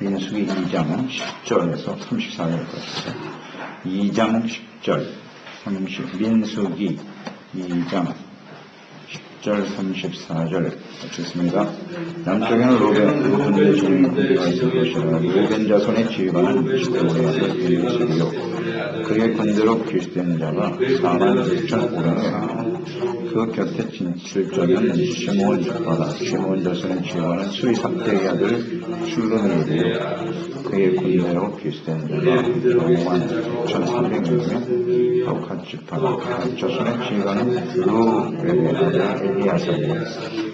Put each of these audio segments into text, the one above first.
민수기 2장 10절에서 34절까지 2장 10절 민수기 2장 10절 34절 읽겠습니다. 남쪽에는 로벤 지명이 있을 것이라. 로벤 자손의 지휘관은 십대의 아들 엘리에셀이요 그의 군대로 기수된 자가 46,500명. 그 곁에 진실자는 시몬 자파라. 시몬 자손의 지휘관은 수이삭대의 아들 슐루멜이요 그의 군대로 기수된 자가 56,300명이며 가우카지파라. 가우자손의 지휘관은 루벨의 아들 엘리아사이요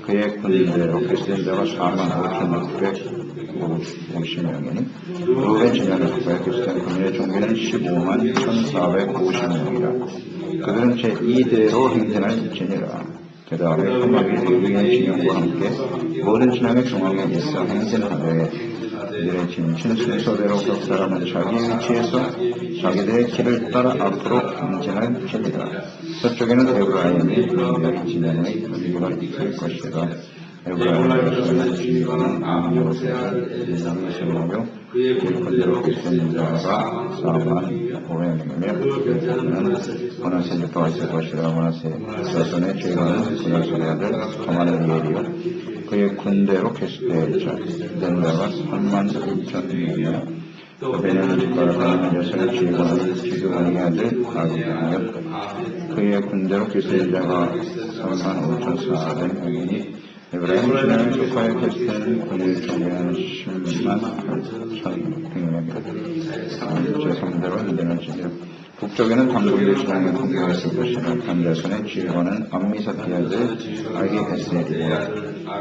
그의 군대로 기수된 자가 45,650명이니 루벤 지명의 국가에 기수된 군인의 종교는 151,450명이라. 그들은 제2대로 행진할지니라. 그 다음에 흠악이 레위의 진영과 함께 모든 진영의 중앙에 있어 행진하되 이들의 진ችን 순서대로 각 사람은 자기 위치에서 자기들의 길을 따라 앞으로 행진할지니라. 서쪽에는 에브라임의 분명히 진영의 분위기가 있을 것이라. 에브라임의 지휘관은 암요세를 이상하며 그의 군대로 기수된 자가 45,500명이며 그는 문하세 지파가 있을 것이라. 문하세 자손의 지휘관은 문하세의 아들 가마르이엘이요 그의 군대로 기수된 자가 32,000명이며 베냐민 지파를 가는 자손의 지휘관은 기드온의 아들 아비다이요 그의 군대로 기수된 자가 35,400명이니 에브라임 지명의 조카에 기수된 군인의 총회는 108,100명이라. 제3대로 행진할지니라. 북쪽에는 당군대 지명의 군대가 있을 것이라. 단자손의 지휘관은 암미사키 아들 아기헤셀이요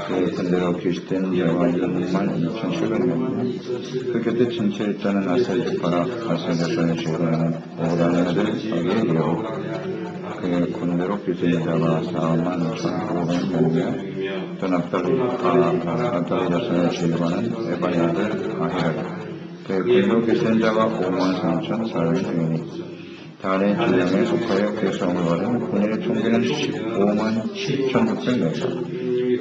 그의 군대로 기수된 자가 62,700명이며 그 곁에 진칠자는 아셀 지파라. 아셀 자손의 지휘관은 오란의 아들 아기엘이요 그의 군대로 기수된 자가 42,500명이며 또 납달리 자손의 지휘관은 에바의 아들 아히라라. 그의 군대로 기수된 자가 53,400명이니 단의 진영에 속하여 계성을 받은 군인의 총기는 157,600명이다.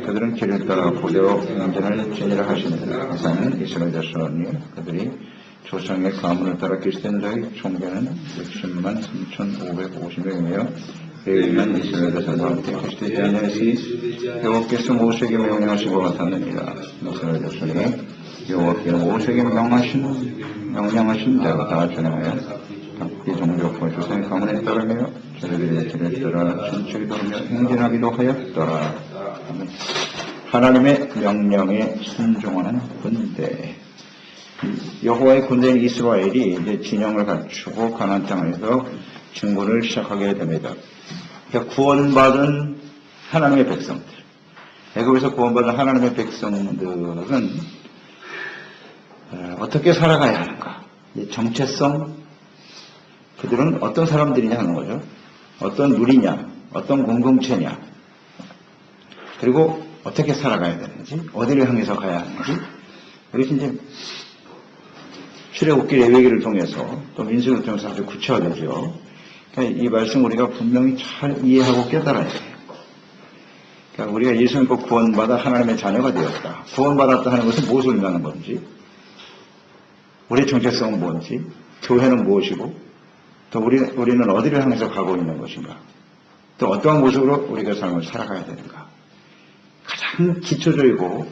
그들은 길을 따라 고대로 행진할지니라 하시니라. 이상은 이스라엘 자손이요 그들이 조상의 가문을 따라 기수된 자의 총기는 603,550명이며 레위는 이스라엘 자손과 함께 기수되지 아니하였으니 여호와께서 모세에게 명령하신 것 같았느니라. 이스라엘 자손이 여호와께 모세에게 명령하신 대로 다 전하여 각기 종족과 조상의 가문에 따르며 저들의 길을 따라 진출이 돌며 행진하기도 하였더라. 하나님의 명령에 순종하는 군대. 여호와의 군대인 이스라엘이 이제 진영을 갖추고 가나안 땅에서 진군을 시작하게 됩니다. 그러니까 구원받은 하나님의 백성들, 애굽에서 구원받은 하나님의 백성들은 어떻게 살아가야 하는가? 정체성, 그들은 어떤 사람들이냐 하는 거죠. 어떤 무리냐, 어떤 공동체냐, 그리고 어떻게 살아가야 되는지, 어디를 향해서 가야 하는지, 이것이 이제 출애굽기 레위기를 통해서 또 민수기를 통해서 아주 구체화되죠. 그러니까 이 말씀 우리가 분명히 잘 이해하고 깨달아야 돼요. 그러니까 우리가 예수 믿고 구원받아 하나님의 자녀가 되었다. 구원받았다 하는 것은 무엇을 의미하는 건지, 우리의 정체성은 뭔지, 교회는 무엇이고, 또 우리는 어디를 향해서 가고 있는 것인가, 또 어떠한 모습으로 우리가 삶을 살아가야 되는가, 가장 기초적이고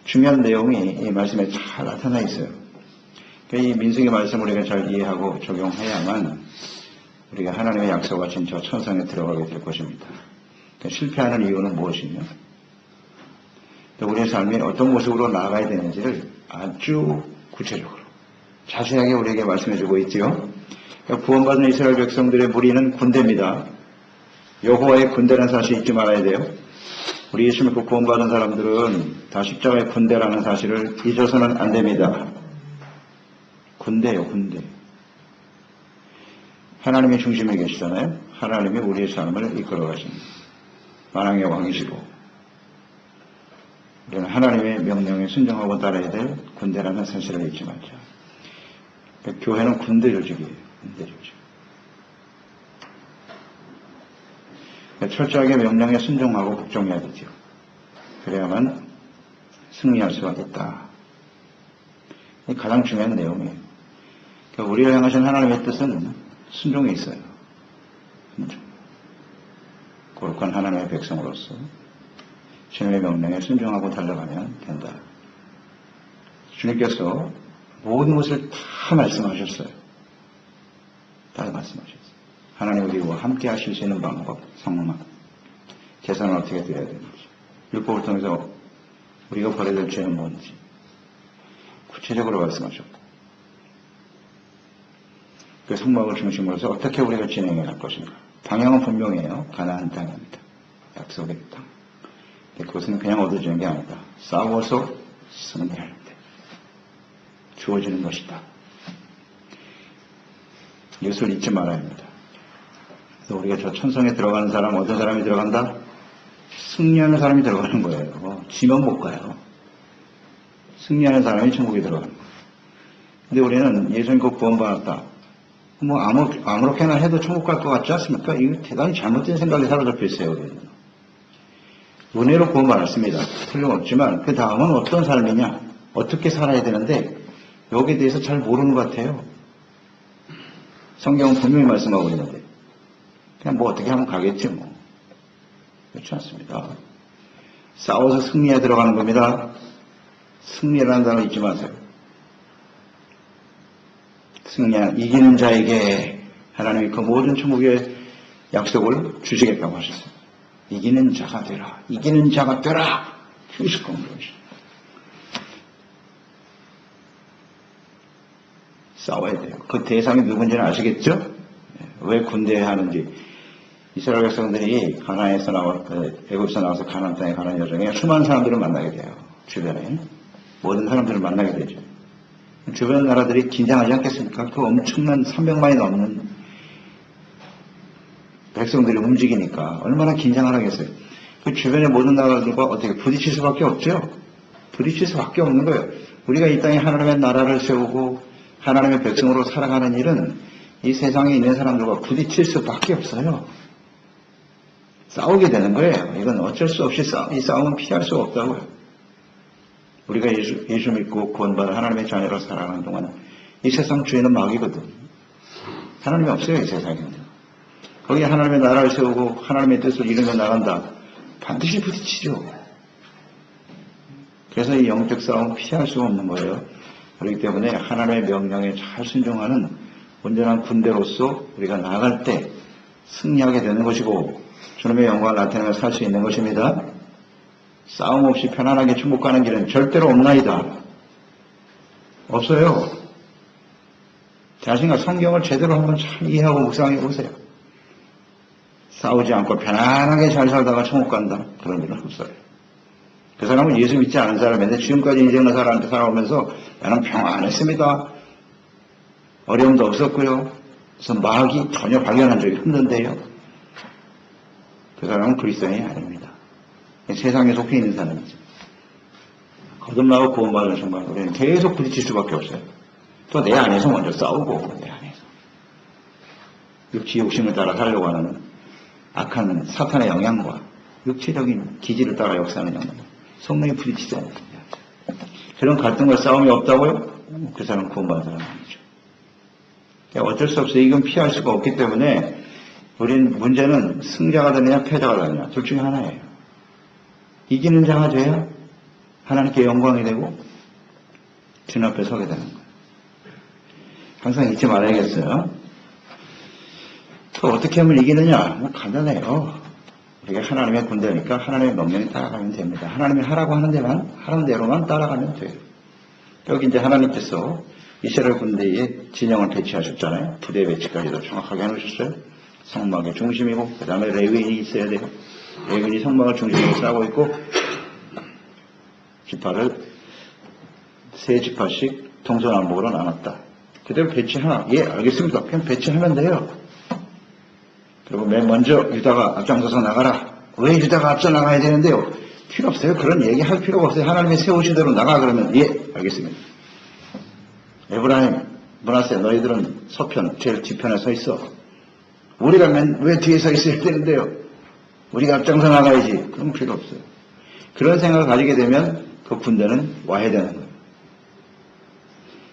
중요한 내용이 이 말씀에 잘 나타나 있어요. 이 민수기 말씀을 우리가 잘 이해하고 적용해야만 우리가 하나님의 약속과 진짜 천상에 들어가게 될 것입니다. 실패하는 이유는 무엇이냐, 또 우리의 삶이 어떤 모습으로 나아가야 되는지를 아주 구체적으로 자세하게 우리에게 말씀해주고 있지요. 구원받은 이스라엘 백성들의 무리는 군대입니다. 여호와의 군대라는 사실을 잊지 말아야 돼요. 우리 예수 믿고 구원받은 사람들은 다 십자가의 군대라는 사실을 잊어서는 안 됩니다. 군대요, 군대. 하나님의 중심에 계시잖아요. 하나님이 우리의 삶을 이끌어 가십니다. 만왕의 왕이시고 우리는 하나님의 명령에 순종하고 따라야 될 군대라는 사실을 잊지 말자. 교회는 군대 조직이에요. 군대 조직. 철저하게 명령에 순종하고 복종해야 되죠. 그래야만 승리할 수가 있다. 이게 가장 중요한 내용이에요. 그러니까 우리를 향하신 하나님의 뜻은 순종에 있어요. 순종. 거룩한 하나님의 백성으로서 주님의 명령에 순종하고 달려가면 된다. 주님께서 모든 것을 다 말씀하셨어요. 다 말씀하셨어요. 하나님 우리와 함께 하실 수 있는 방법, 성막, 제사는 어떻게 드려야 되는지, 율법을 통해서 우리가 벌여야 될 죄는 뭔지 구체적으로 말씀하셨고, 그 성막을 중심으로 해서 어떻게 우리가 진행해 갈 것인가. 방향은 분명해요. 가나안 땅입니다. 약속의 땅. 그것은 그냥 얻어지는 게 아니다. 싸워서 승리할 때 주어지는 것이다. 이것을 잊지 말아야 합니다. 우리가 저 천성에 들어가는 사람, 어떤 사람이 들어간다? 승리하는 사람이 들어가는 거예요. 지면 못 가요. 승리하는 사람이 천국에 들어가는 거예요. 근데 우리는 예수 믿고 구원받았다. 뭐 아무렇게나 해도 천국 갈 것 같지 않습니까? 이거 대단히 잘못된 생각에 사로잡혀 있어요. 우리는. 은혜로 구원받았습니다. 틀림없지만 그 다음은 어떤 삶이냐, 어떻게 살아야 되는데 여기에 대해서 잘 모르는 것 같아요. 성경은 분명히 말씀하고 있는데 그냥 뭐 어떻게 하면 가겠지 뭐. 그렇지 않습니다. 싸워서 승리에 들어가는 겁니다. 승리라는 단어 잊지 마세요. 승리한 이기는 자에게 하나님이 그 모든 천국의 약속을 주시겠다고 하셨어요. 이기는 자가 되라. 이기는 자가 되라. 휴식권 것이. 싸워야 돼요. 그 대상이 누군지는 아시겠죠? 왜 군대에 하는지. 이스라엘 백성들이 가나안에서 애굽에서 나와서 가나안 땅에 가는 여정에 수많은 사람들을 만나게 돼요. 주변에 모든 사람들을 만나게 되죠. 주변 나라들이 긴장하지 않겠습니까? 그 엄청난 300만이 넘는 백성들이 움직이니까 얼마나 긴장을 하겠어요. 그 주변의 모든 나라들과 어떻게 부딪힐 수밖에 없죠. 부딪힐 수밖에 없는 거예요. 우리가 이 땅에 하나님의 나라를 세우고 하나님의 백성으로 살아가는 일은 이 세상에 있는 사람들과 부딪힐 수밖에 없어요. 싸우게 되는 거예요. 이건 어쩔 수 없이 이 싸움은 피할 수가 없다고요. 우리가 예수 믿고 구원받은 하나님의 자녀로 살아가는 동안 이 세상 주인은 마귀거든. 하나님이 없어요. 이 세상에는. 거기에 하나님의 나라를 세우고 하나님의 뜻을 이루며 나간다. 반드시 부딪히죠. 그래서 이 영적 싸움은 피할 수가 없는 거예요. 그렇기 때문에 하나님의 명령에 잘 순종하는 온전한 군대로서 우리가 나갈 때 승리하게 되는 것이고 주님의 영광을 나타내며 살 수 있는 것입니다. 싸움 없이 편안하게 천국 가는 길은 절대로 없나이다. 없어요. 자신과 성경을 제대로 한번 잘 이해하고 묵상해 보세요. 싸우지 않고 편안하게 잘 살다가 천국 간다. 그런 일은 없어요. 그 사람은 예수 믿지 않은 사람인데 지금까지 인생을 살아오면서 나는 평안했습니다. 어려움도 없었고요. 그래서 마귀 전혀 발견한 적이 없는데요. 그 사람은 그리스도인이 아닙니다. 세상에 속해 있는 사람이죠. 거듭나고 구원받은 순간 우리는 계속 부딪힐 수밖에 없어요. 또 내 안에서 먼저 싸우고 내 안에서 육체 욕심을 따라 살려고 하는 악한 사탄의 영향과 육체적인 기질을 따라 역사하는 영향, 성령이 부딪히잖아요. 그런 갈등과 싸움이 없다고요? 그 사람은 구원받은 사람은 아니죠. 어쩔 수 없어요. 이건 피할 수가 없기 때문에 우린 문제는 승자가 되느냐 패자가 되느냐 둘 중에 하나예요. 이기는 자가 돼야 하나님께 영광이 되고 주님 앞에 서게 되는 거예요. 항상 잊지 말아야겠어요. 또 어떻게 하면 이기느냐? 뭐 간단해요. 우리가 하나님의 군대니까 하나님의 명령에 따라가면 됩니다. 하나님이 하라고 하는 데만 하는 대로만 따라가면 돼요. 여기 이제 하나님께서 이스라엘 군대에 진영을 배치하셨잖아요. 부대 배치까지도 정확하게 해놓으셨어요. 성막의 중심이고 그 다음에 레위인이 있어야 돼요. 레위인이 성막을 중심으로 싸고 있고 지파를 세 지파씩 동서남북으로 나눴다. 그대로 배치하나? 예, 알겠습니다. 그냥 배치하면 돼요. 그리고 맨 먼저 유다가 앞장서서 나가라. 왜 유다가 앞서 나가야 되는데요? 필요 없어요. 그런 얘기 할 필요가 없어요. 하나님이 세우신 대로 나가 그러면 예, 알겠습니다. 에브라임, 므낫세 너희들은 서편, 제일 뒤편에 서 있어. 우리가 왜 뒤에 서 있어야 되는데요? 우리가 앞장서 나가야지. 그럼 필요 없어요. 그런 생각을 가지게 되면 그 군대는 와야 되는 거예요.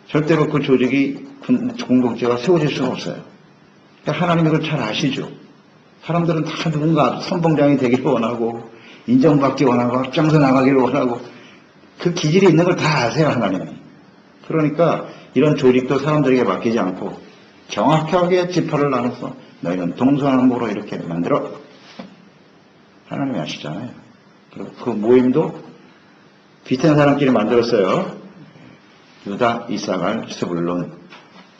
절대로 그 조직이 공동체가 세워질 수가 없어요. 그러니까 하나님 이걸 잘 아시죠. 사람들은 다 누군가 선봉장이 되기를 원하고 인정받기 원하고 앞장서 나가기를 원하고 그 기질이 있는 걸 다 아세요, 하나님이. 그러니까 이런 조직도 사람들에게 맡기지 않고 정확하게 지파를 나눠서 너희는 동서남북으로 이렇게 만들어. 하나님이 아시잖아요. 그리고 그 모임도 비슷한 사람끼리 만들었어요. 유다, 이사갈, 스불론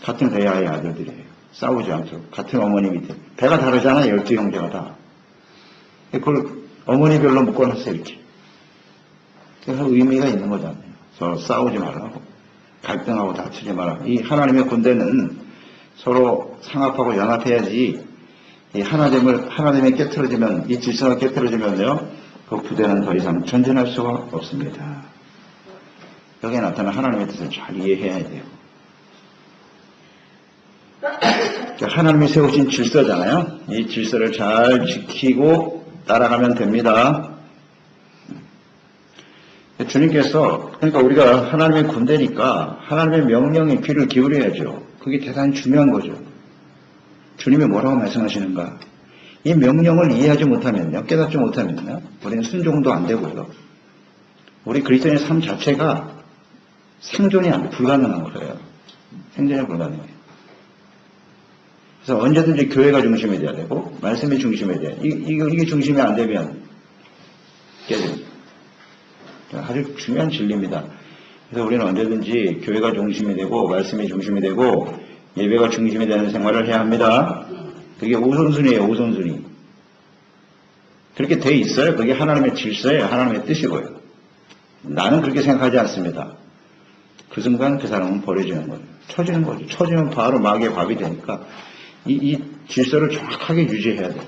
같은 레아의 아들들이에요. 싸우지 않도록 같은 어머니 밑에 배가 다르잖아요. 12형제가 다. 그걸 어머니별로 묶어놨어요. 이렇게. 그래서 의미가 있는 거잖아요. 서로 싸우지 말라고 갈등하고 다투지 말라고. 이 하나님의 군대는 서로 상합하고 연합해야지 이 하나님이 깨트려지면 이 질서가 깨트려지면요 그 부대는 더 이상 전진할 수가 없습니다. 여기에 나타난 하나님의 뜻을 잘 이해해야 돼요. 하나님이 세우신 질서잖아요. 이 질서를 잘 지키고 따라가면 됩니다. 주님께서 그러니까 우리가 하나님의 군대니까 하나님의 명령에 귀를 기울여야죠. 그게 대단히 중요한 거죠. 주님이 뭐라고 말씀하시는가? 이 명령을 이해하지 못하면요, 깨닫지 못하면요, 우리는 순종도 안 되고요. 우리 그리스도인의 삶 자체가 생존이 불가능한 거예요. 생존이 불가능해요. 그래서 언제든지 교회가 중심이 돼야 되고 말씀이 중심이 돼야 돼요. 이게 중심이 안 되면 깨집니다. 아주 중요한 진리입니다. 그래서 우리는 언제든지 교회가 중심이 되고 말씀이 중심이 되고 예배가 중심이 되는 생활을 해야 합니다. 그게 우선순위예요. 우선순위. 그렇게 돼 있어요. 그게 하나님의 질서예요. 하나님의 뜻이고요. 나는 그렇게 생각하지 않습니다. 그 순간 그 사람은 버려지는 거예요. 처지는 거죠. 처지면 바로 마귀의 밥이 되니까 이 질서를 정확하게 유지해야 돼요.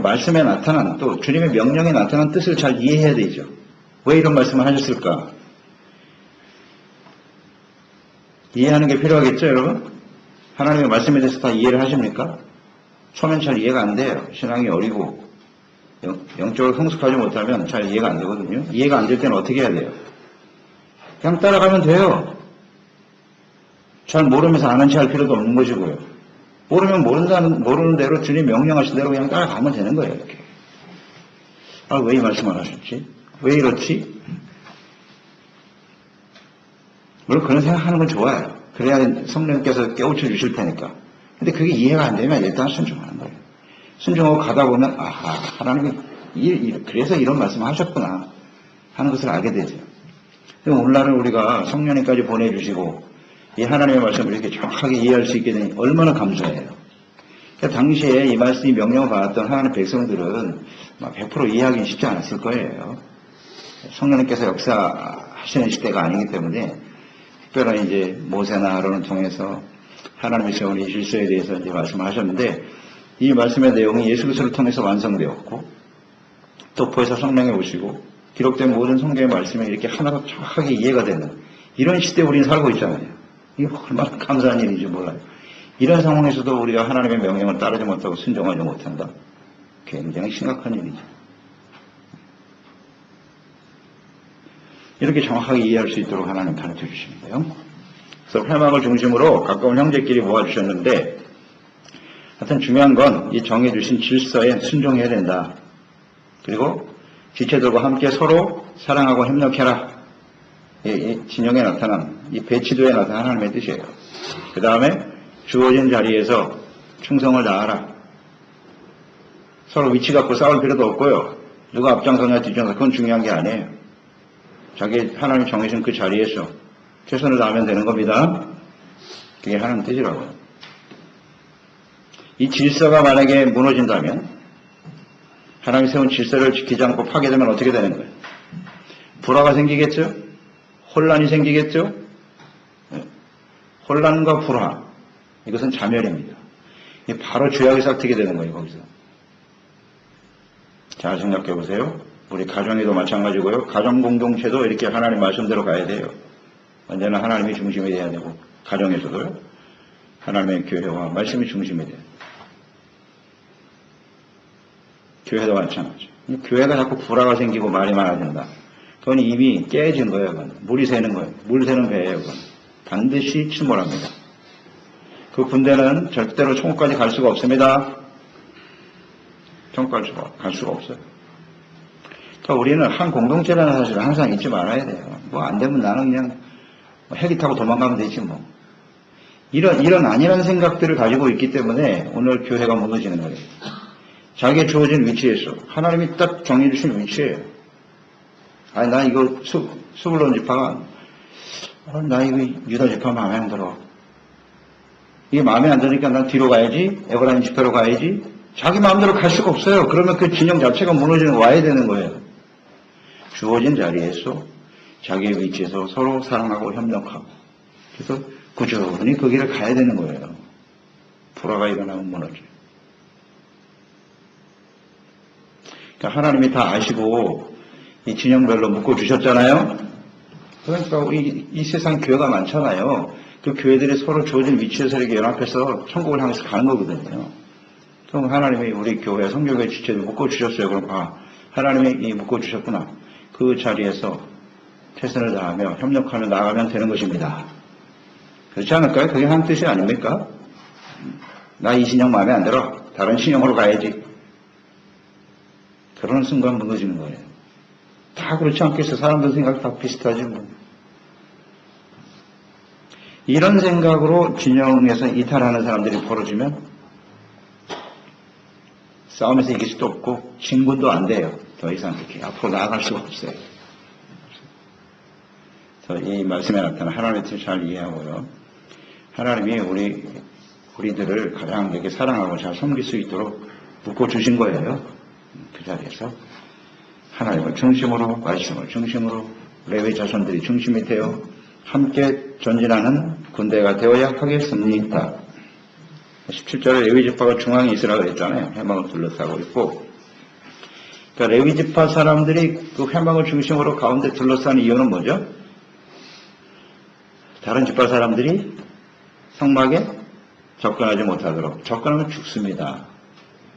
말씀에 나타난 또 주님의 명령에 나타난 뜻을 잘 이해해야 되죠. 왜 이런 말씀을 하셨을까? 이해하는 게 필요하겠죠, 여러분? 하나님의 말씀에 대해서 다 이해를 하십니까? 처음엔 잘 이해가 안 돼요. 신앙이 어리고 영적으로 성숙하지 못하면 잘 이해가 안 되거든요. 이해가 안 될 때는 어떻게 해야 돼요? 그냥 따라가면 돼요. 잘 모르면서 아는 체 할 필요도 없는 것이고요. 모르면 모르는 대로 주님 명령하신 대로 그냥 따라가면 되는 거예요. 이렇게. 아, 왜 이 말씀을 하셨지? 왜 이렇지? 물론 그런 생각하는 건 좋아요. 그래야 성령께서 깨우쳐 주실 테니까. 근데 그게 이해가 안 되면 일단 순종하는 거예요. 순종하고 가다 보면 하나님이 그래서 이런 말씀을 하셨구나 하는 것을 알게 되죠. 오늘날은 우리가 성령님까지 보내주시고 이 하나님의 말씀을 이렇게 정확하게 이해할 수 있게 되니 얼마나 감사해요. 그러니까 당시에 이 말씀, 이 명령을 받았던 하나님의 백성들은 100% 이해하기는 쉽지 않았을 거예요. 성령님께서 역사하시는 시대가 아니기 때문에 특별한 이제 모세나 아론을 통해서 하나님의 세운 이 질서에 대해서 이제 말씀을 하셨는데 이 말씀의 내용이 예수 그리스도를 통해서 완성되었고 또 보혜사 성령이 오시고 기록된 모든 성경의 말씀이 이렇게 하나가 정확하게 이해가 되는 이런 시대에 우리는 살고 있잖아요. 이게 얼마나 감사한 일인지 몰라요. 이런 상황에서도 우리가 하나님의 명령을 따르지 못하고 순종하지 못한다. 굉장히 심각한 일이죠. 이렇게 정확하게 이해할 수 있도록 하나님 가르쳐 주시는데요. 그래서 회막을 중심으로 가까운 형제끼리 모아주셨는데 하여튼 중요한 건 이 정해주신 질서에 순종해야 된다. 그리고 지체들과 함께 서로 사랑하고 협력해라. 이 진영에 나타난 이 배치도에 나타난 하나님의 뜻이에요. 그 다음에 주어진 자리에서 충성을 다하라. 서로 위치 갖고 싸울 필요도 없고요. 누가 앞장서냐 뒷장서 그건 중요한 게 아니에요. 자기 하나님이 정해준 그 자리에서 최선을 다하면 되는 겁니다. 그게 하나님 뜻이라고요. 이 질서가 만약에 무너진다면 하나님이 세운 질서를 지키지 않고 파괴되면 어떻게 되는 거예요? 불화가 생기겠죠? 혼란이 생기겠죠? 혼란과 불화 이것은 자멸입니다. 바로 죄악이 싹트게 되는 거예요. 거기서. 잘 생각해 보세요. 우리 가정에도 마찬가지고요. 가정 공동체도 이렇게 하나님 말씀대로 가야 돼요. 언제나 하나님이 중심이 돼야 되고 가정에서도요. 하나님의 교회와 말씀이 중심이 돼요. 교회도 마찬가지죠. 교회가 자꾸 불화가 생기고 말이 많아진다. 그건 이미 깨진 거예요. 그건. 물이 새는 거예요. 물 새는 배예요. 그건. 반드시 침몰합니다. 그 군대는 절대로 천국까지 갈 수가 없습니다. 천국까지 갈 수가 없어요. 그러니까 우리는 한 공동체라는 사실을 항상 잊지 말아야 돼요. 뭐 안 되면 나는 그냥 헬기 타고 도망가면 되지 뭐. 이런 아니란 생각들을 가지고 있기 때문에 오늘 교회가 무너지는 거예요. 자기의 주어진 위치에서 하나님이 딱 정해 주신 위치예요. 아니 나 이거 스불론 지파가 나 이거 유다 지파 마음에 안 들어. 이게 마음에 안 드니까 난 뒤로 가야지. 에브라임 지파로 가야지. 자기 마음대로 갈 수가 없어요. 그러면 그 진영 자체가 무너지는 와야 되는 거예요. 주어진 자리에서 자기의 위치에서 서로 사랑하고 협력하고 그래서 꾸준히 그 길을 가야 되는 거예요. 불화가 일어나면 무너져요. 그러니까 하나님이 다 아시고 이 진영별로 묶어주셨잖아요. 그러니까 우리 이 세상 교회가 많잖아요. 그 교회들이 서로 주어진 위치에서 이렇게 연합해서 천국을 향해서 가는 거거든요. 그럼 하나님이 우리 교회, 성교회 지체를 묶어주셨어요. 그럼 하나님이 묶어주셨구나. 그 자리에서 최선을 다하며 협력하며 나아가면 되는 것입니다. 그렇지 않을까요? 그게 한 뜻이 아닙니까? 나 이 신영 마음에 안 들어. 다른 신영으로 가야지. 그러는 순간 무너지는 거예요. 다 그렇지 않겠어요? 사람들 생각 다 비슷하지 뭐. 이런 생각으로 진영에서 이탈하는 사람들이 벌어지면 싸움에서 이길 수도 없고 진군도 안 돼요. 더 이상 그렇게 앞으로 나아갈 수가 없어요. 그래서 이 말씀에 나타난 하나님의 뜻을 잘 이해하고요. 하나님이 우리들을 가장 이렇게 사랑하고 잘 섬길 수 있도록 묶어주신 거예요. 그 자리에서 하나님을 중심으로, 말씀을 중심으로, 레위 자손들이 중심이 되어 함께 전진하는 군대가 되어야 하겠습니다. 17절에 레위 지파가 중앙에 있으라고 그랬잖아요. 회막을 둘러싸고 있고. 그러니까 레위 지파 사람들이 그 회막을 중심으로 가운데 둘러싼 이유는 뭐죠? 다른 지파 사람들이 성막에 접근하지 못하도록. 접근하면 죽습니다.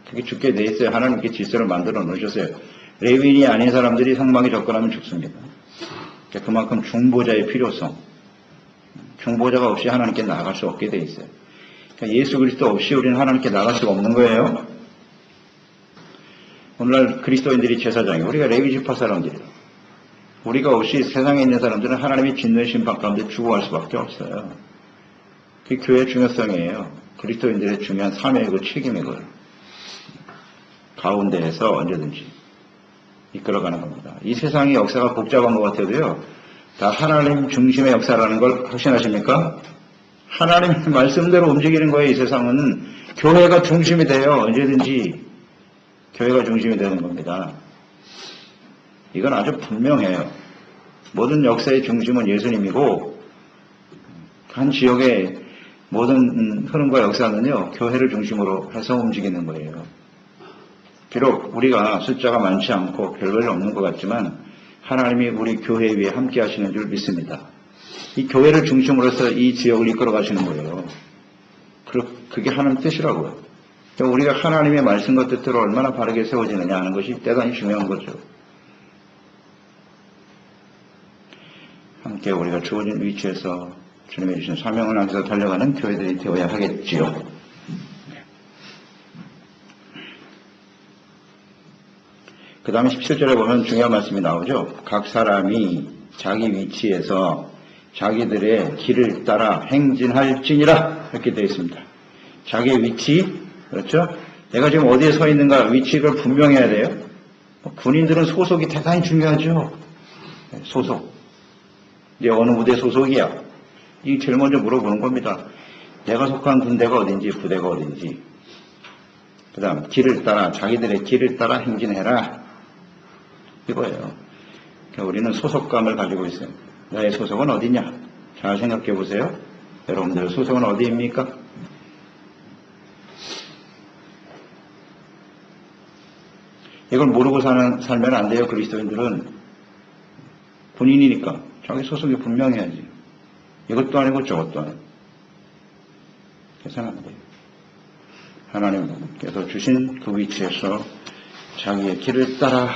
그게 죽게 돼 있어요. 하나님께 질서를 만들어 놓으셨어요. 레위인이 아닌 사람들이 성막에 접근하면 죽습니다. 그러니까 그만큼 중보자의 필요성. 중보자가 없이 하나님께 나아갈 수 없게 돼 있어요. 그러니까 예수 그리스도 없이 우리는 하나님께 나갈 수가 없는 거예요. 오늘날 그리스도인들이 제사장이에요. 우리가 레위 지파 사람들이에요. 우리가 없이 세상에 있는 사람들은 하나님이 짓는 심판 가운데 죽어갈 수밖에 없어요. 그게 교회의 중요성이에요. 그리스도인들의 중요한 사명이고 책임이고요. 가운데에서 언제든지 이끌어가는 겁니다. 이 세상의 역사가 복잡한 것 같아도요. 다 하나님 중심의 역사라는 걸 확신하십니까? 하나님 말씀대로 움직이는 거예요. 이 세상은 교회가 중심이 돼요. 언제든지 교회가 중심이 되는 겁니다. 이건 아주 분명해요. 모든 역사의 중심은 예수님이고 한 지역의 모든 흐름과 역사는요. 교회를 중심으로 해서 움직이는 거예요. 비록 우리가 숫자가 많지 않고 별볼일 없는 것 같지만 하나님이 우리 교회 위에 함께 하시는 줄 믿습니다. 이 교회를 중심으로 해서 이 지역을 이끌어 가시는 거예요. 그게 하나님 뜻이라고요. 그러니까 우리가 하나님의 말씀과 뜻대로 얼마나 바르게 세워지느냐 하는 것이 대단히 중요한 거죠. 함께 우리가 주어진 위치에서 주님이 주신 사명을 향해서 달려가는 교회들이 되어야 하겠지요. 그 다음에 17절에 보면 중요한 말씀이 나오죠. 각 사람이 자기 위치에서 자기들의 길을 따라 행진할지니라 이렇게 되어 있습니다. 자기의 위치, 그렇죠? 내가 지금 어디에 서 있는가 위치를 분명해야 돼요. 군인들은 소속이 대단히 중요하죠. 소속. 이제 어느 부대 소속이야? 이게 제일 먼저 물어보는 겁니다. 내가 속한 군대가 어딘지 부대가 어딘지. 그 다음 길을 따라 자기들의 길을 따라 행진해라. 이거예요. 그러니까 우리는 소속감을 가지고 있어요. 나의 소속은 어디냐? 잘 생각해 보세요. 여러분들 소속은 어디입니까? 이걸 모르고 살면 안 돼요. 그리스도인들은 군인이니까 자기 소속이 분명해야지. 이것도 아니고 저것도 아니고. 계산 안 돼요. 하나님께서 주신 그 위치에서 자기의 길을 따라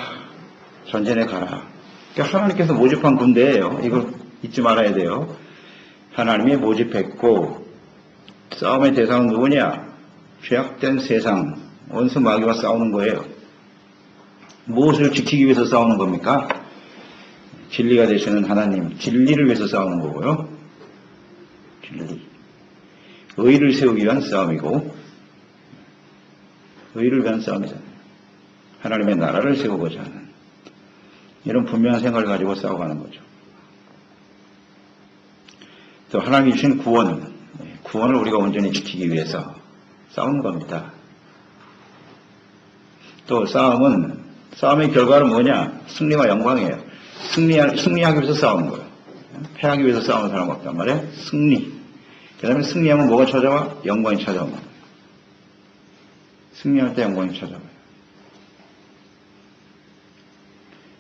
전진해 가라. 그러니까 하나님께서 모집한 군대예요. 이거 잊지 말아야 돼요. 하나님이 모집했고 싸움의 대상은 누구냐? 죄악된 세상, 원수 마귀와 싸우는 거예요. 무엇을 지키기 위해서 싸우는 겁니까? 진리가 되시는 하나님, 진리를 위해서 싸우는 거고요. 진리. 의를 세우기 위한 싸움이고, 의를 위한 싸움이잖아요. 하나님의 나라를 세우고자 하는 이런 분명한 생각을 가지고 싸워가는 거죠. 또 하나님이 주신 구원을 우리가 온전히 지키기 위해서 싸우는 겁니다. 또 싸움의 결과는 뭐냐? 승리와 영광이에요. 승리하기 위해서 싸우는 거예요. 패하기 위해서 싸우는 사람 없단 말이에요. 승리. 그 다음에 승리하면 뭐가 찾아와? 영광이 찾아옵니다. 승리할 때 영광이 찾아와요.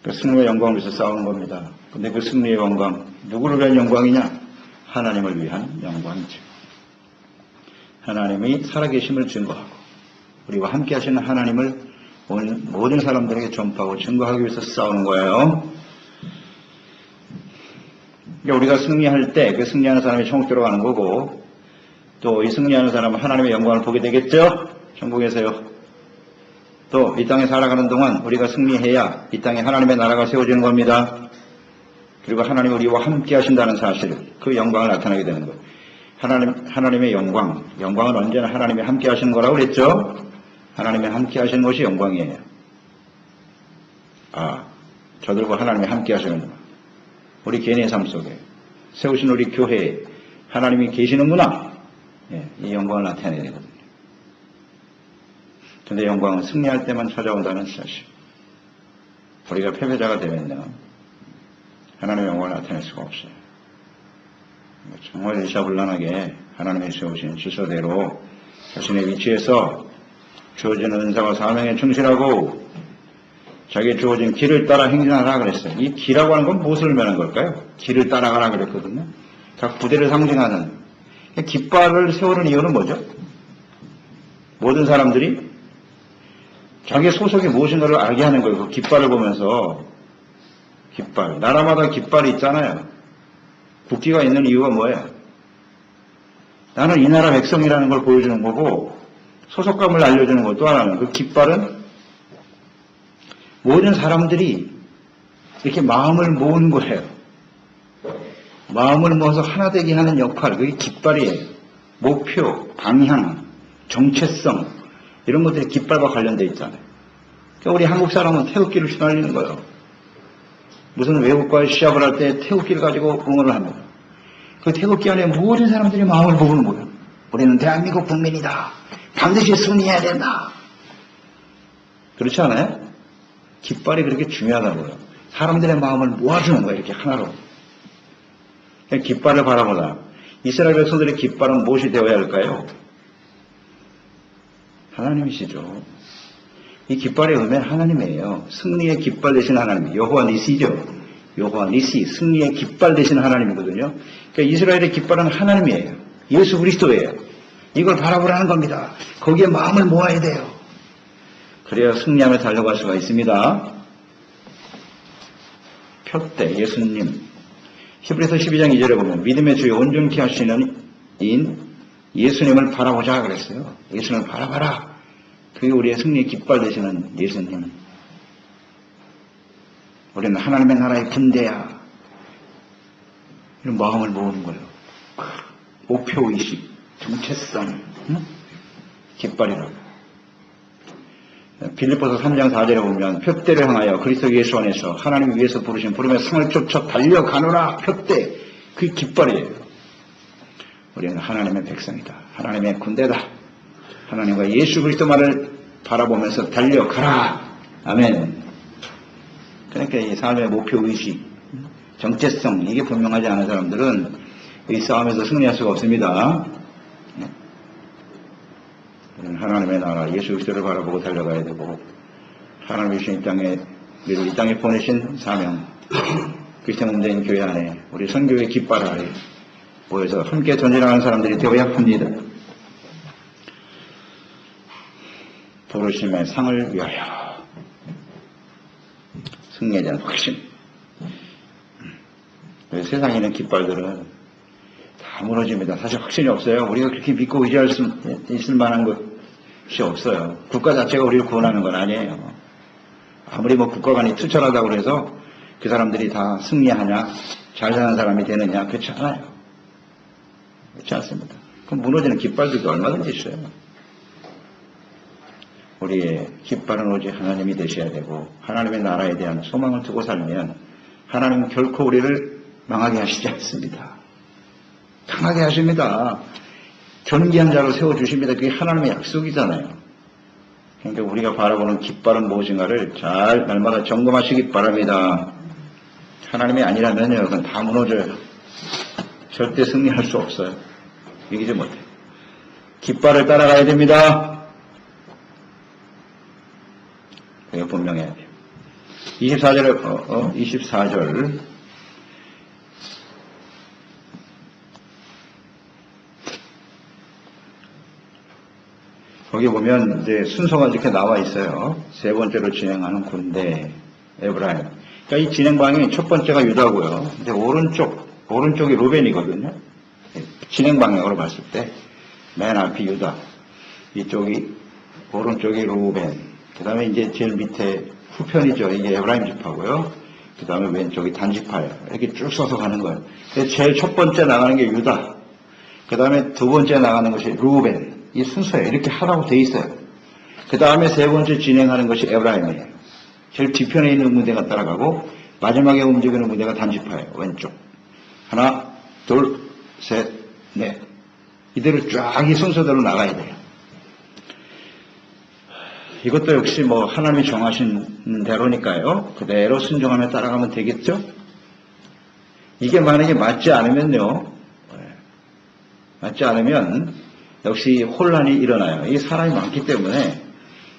그 승리와 영광을 위해서 싸우는 겁니다. 근데 그 승리의 영광, 누구를 위한 영광이냐? 하나님을 위한 영광이죠. 하나님이 살아계심을 증거하고 우리와 함께 하시는 하나님을 모든 사람들에게 전파하고 증거하기 위해서 싸우는 거예요. 그러니까 우리가 승리할 때 그 승리하는 사람이 천국 들어가는 거고 또 이 승리하는 사람은 하나님의 영광을 보게 되겠죠? 천국에서요. 또 이 땅에 살아가는 동안 우리가 승리해야 이 땅에 하나님의 나라가 세워지는 겁니다. 그리고 하나님이 우리와 함께 하신다는 사실, 그 영광을 나타나게 되는 거예요. 하나님의 영광은 언제나 하나님이 함께 하시는 거라고 그랬죠? 하나님이 함께 하시는 것이 영광이에요. 저들과 하나님이 함께 하시는구나. 우리 개인의 삶 속에 세우신 우리 교회에 하나님이 계시는구나. 이 영광을 나타내야 되거든요. 그런데 영광은 승리할 때만 찾아온다는 사실. 우리가 패배자가 되면요, 하나님의 영광을 나타낼 수가 없어요. 정말 일사불란하게 하나님이 세우신 지서대로 자신의 위치에서 주어진 은사와 사명에 충실하고 자기의 주어진 길을 따라 행진하라 그랬어요. 이 길이라고 하는 건 무엇을 의미하는 걸까요? 길을 따라가라 그랬거든요. 각 부대를 상징하는 깃발을 세우는 이유는 뭐죠? 모든 사람들이 자기의 소속이 무엇인가를 알게 하는 거예요. 그 깃발을 보면서. 깃발. 나라마다 깃발이 있잖아요. 국기가 있는 이유가 뭐예요? 나는 이 나라 백성이라는 걸 보여주는 거고 소속감을 알려주는 것 또 하나는 그 깃발은 모든 사람들이 이렇게 마음을 모은 거예요. 마음을 모아서 하나 되게 하는 역할, 그게 깃발이에요. 목표, 방향, 정체성 이런 것들이 깃발과 관련되어 있잖아요. 그러니까 우리 한국 사람은 태극기를 휘날리는 거예요. 무슨 외국과의 시합을 할 때 태극기를 가지고 응원을 합니다. 그 태극기 안에 모든 사람들이 마음을 모으는 거예요. 우리는 대한민국 국민이다. 반드시 승리해야 된다. 그렇지 않아요? 깃발이 그렇게 중요하다고요. 사람들의 마음을 모아주는 거예요. 이렇게 하나로. 깃발을 바라보다. 이스라엘 백성들의 깃발은 무엇이 되어야 할까요? 하나님이시죠. 이 깃발의 의미는 하나님이에요. 승리의 깃발 되신 하나님. 여호와 니시죠. 여호와 니시. 승리의 깃발 되신 하나님이거든요. 그러니까 이스라엘의 깃발은 하나님이에요. 예수 그리스도예요. 이걸 바라보라는 겁니다. 거기에 마음을 모아야 돼요. 그래야 승리하며 달려갈 수가 있습니다. 표대 예수님. 히브리서 12장 2절에 보면 믿음의 주요 온전케 하시는 인 예수님을 바라보자 그랬어요. 예수님을 바라봐라. 그게 우리의 승리의 깃발 되시는 예수님. 우리는 하나님의 나라의 군대야. 이런 마음을 모으는 거예요. 목표의식, 정체성, 깃발이라고. 빌립보서 3장 4절에 보면 표대를 향하여 그리스도 예수 안에서 하나님 위에서 부르신 부름의 상을 쫓아 달려가노라. 표대, 그게 깃발이에요. 우리는 하나님의 백성이다. 하나님의 군대다. 하나님과 예수 그리스도만을 바라보면서 달려가라. 아멘. 그러니까 이 삶의 목표의식, 정체성 이게 분명하지 않은 사람들은 이 싸움에서 승리할 수가 없습니다. 우리는 하나님의 나라 예수 그리스도를 바라보고 달려가야 되고 하나님이 주신 이 땅에 보내신 사명 그리스도 몸된 교회 안에 우리 선교의 깃발 아래 모여서 함께 전진하는 사람들이 되어야 합니다. 부르심의 상을 위하여 승리에 대한 확신 세상에 있는 깃발들은 다 무너집니다. 사실 확신이 없어요. 우리가 그렇게 믿고 의지할 수 있을 만한 것이 없어요. 국가 자체가 우리를 구원하는 건 아니에요. 아무리 뭐 국가 간이 투철하다고 해서 그 사람들이 다 승리하냐, 잘 사는 사람이 되느냐, 그렇지 않아요. 그렇지 않습니다. 그럼 무너지는 깃발들도 얼마든지 있어요. 우리의 깃발은 오직 하나님이 되셔야 되고 하나님의 나라에 대한 소망을 두고 살면 하나님은 결코 우리를 망하게 하시지 않습니다. 강하게 하십니다. 존귀한 자로 세워주십니다. 그게 하나님의 약속이잖아요. 그러니까 우리가 바라보는 깃발은 무엇인가를 잘 날마다 점검하시기 바랍니다. 하나님이 아니라면요, 그건 다 무너져요. 절대 승리할 수 없어요. 이기지 못해요. 깃발을 따라가야 됩니다. 이거 분명해야 돼요. 24절. 거기 보면 이제 순서가 이렇게 나와 있어요. 세 번째로 진행하는 군대, 에브라임. 그러니까 이 진행방이 첫 번째가 유다고요. 이제 오른쪽이 루벤이거든요. 진행 방향으로 봤을 때 맨 앞이 유다, 이쪽이 오른쪽이 루벤, 그 다음에 이제 제일 밑에 후편이죠. 이게 에브라임 지파고요. 그 다음에 왼쪽이 단지파예요. 이렇게 쭉 써서 가는 거예요. 제일 첫 번째 나가는 게 유다, 그 다음에 두 번째 나가는 것이 루벤. 이 순서에 이렇게 하라고 돼 있어요. 그 다음에 세 번째 진행하는 것이 에브라임이에요. 제일 뒤편에 있는 무대가 따라가고 마지막에 움직이는 무대가 단지파예요. 왼쪽. 하나, 둘, 셋, 넷. 이대로 쫙 이 순서대로 나가야 돼요. 이것도 역시 뭐 하나님이 정하신 대로니까요. 그대로 순종하며 따라가면 되겠죠? 이게 만약에 맞지 않으면요. 맞지 않으면 역시 혼란이 일어나요. 이 사람이 많기 때문에.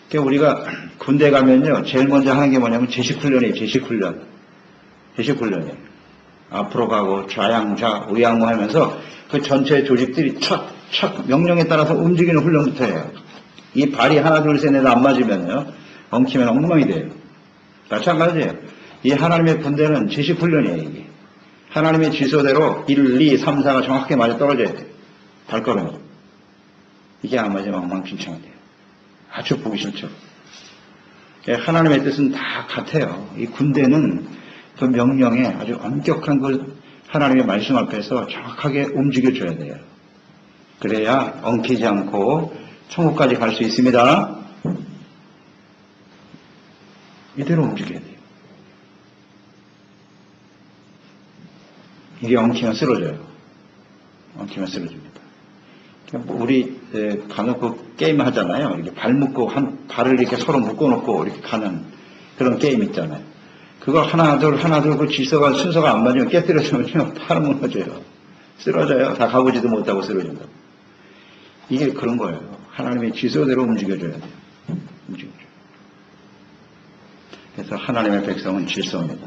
그러니까 우리가 군대 가면요, 제일 먼저 하는 게 뭐냐면 제식훈련이에요. 제식훈련이에요. 앞으로 가고 좌양좌 우양우 하면서 그 전체 조직들이 촥 명령에 따라서 움직이는 훈련부터 해요. 이 발이 하나 둘 셋 넷 안 맞으면요, 엉키면 엉망이 돼요. 마찬가지예요. 이 하나님의 군대는 제식훈련이에요. 이게 하나님의 지소대로 1, 2, 3, 4가 정확하게 맞아 떨어져야 돼요. 발걸음이. 이게 안 맞으면 엉망진창이 돼요. 아주 보기 싫죠. 하나님의 뜻은 다 같아요. 이 군대는 그 명령에 아주 엄격한 그 하나님의 말씀 앞에서 정확하게 움직여줘야 돼요. 그래야 엉키지 않고 천국까지 갈 수 있습니다. 이대로 움직여야 돼요. 이게 엉키면 쓰러져요. 엉키면 쓰러집니다. 우리 간혹 그 게임 하잖아요. 이렇게 발 묶고 발을 이렇게 서로 묶어놓고 이렇게 가는 그런 게임 있잖아요. 그거 하나 둘 그 질서가 순서가 안 맞으면 깨뜨려주면요, 팔은 무너져요. 쓰러져요. 다 가보지도 못하고 쓰러진다고. 이게 그런 거예요. 하나님의 지소대로 움직여줘야 돼요. 움직여줘요. 그래서 하나님의 백성은 질서입니다.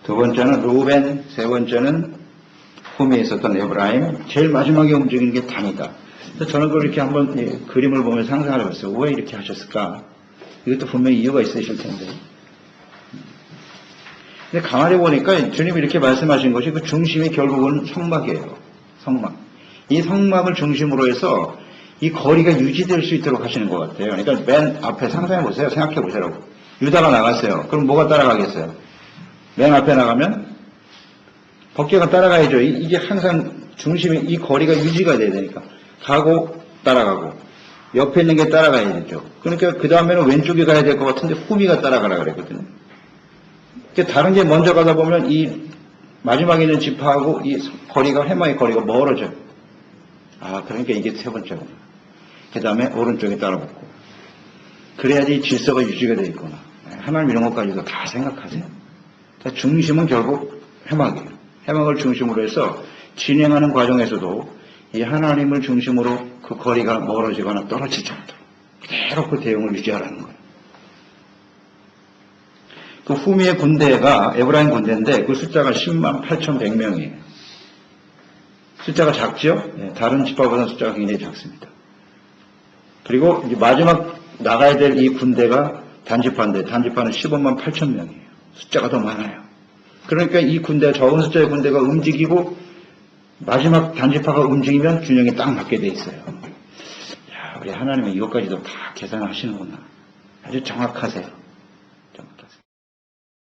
두 번째는 루벤, 세 번째는 후미에 있었던 에브라임, 제일 마지막에 움직이는 게 단이다. 그래서 저는 그걸 이렇게 한번 그림을 보면서 상상을 해봤어요. 왜 이렇게 하셨을까? 이것도 분명히 이유가 있으실 텐데. 근데 가만히 보니까 주님이 이렇게 말씀하신 것이 그 중심이 결국은 성막이에요. 성막. 이 성막을 중심으로 해서 이 거리가 유지될 수 있도록 하시는 것 같아요. 그러니까 맨 앞에 상상해 보세요. 생각해 보세요. 유다가 나갔어요. 그럼 뭐가 따라가겠어요? 맨 앞에 나가면 법궤가 따라가야죠. 이게 항상 중심이 이 거리가 유지가 돼야 되니까 가고 따라가고 옆에 있는 게 따라가야 되죠. 그러니까 그 다음에는 왼쪽에 가야 될 것 같은데 후미가 따라가라 그랬거든요. 그러니까 다른 게 먼저 가다 보면 이 마지막에 있는 지파하고 이 거리가 해마의 거리가 멀어져요. 아, 그러니까 이게 세 번째구나. 그 다음에 오른쪽에 따라붙고 그래야지 질서가 유지가 되어 있구나. 하나님 이런 것까지도 다 생각하세요. 그러니까 중심은 결국 해막이에요. 해막을 중심으로 해서 진행하는 과정에서도 이 하나님을 중심으로 그 거리가 멀어지거나 떨어지지 않도록 그대로 그 대응을 유지하라는 거예요. 그 후미의 군대가 에브라임 군대인데 그 숫자가 108,100명이에요. 숫자가 작죠? 네, 다른 지파보다 숫자가 굉장히 작습니다. 그리고 이제 마지막 나가야 될 이 군대가 단지파인데 단지파는 158,000명이에요. 숫자가 더 많아요. 그러니까 이 군대, 저원수자의 군대가 움직이고 마지막 단지파가 움직이면 균형이 딱 맞게 돼 있어요. 야, 우리 하나님은 이것까지도 다 계산하시는구나. 아주 정확하세요.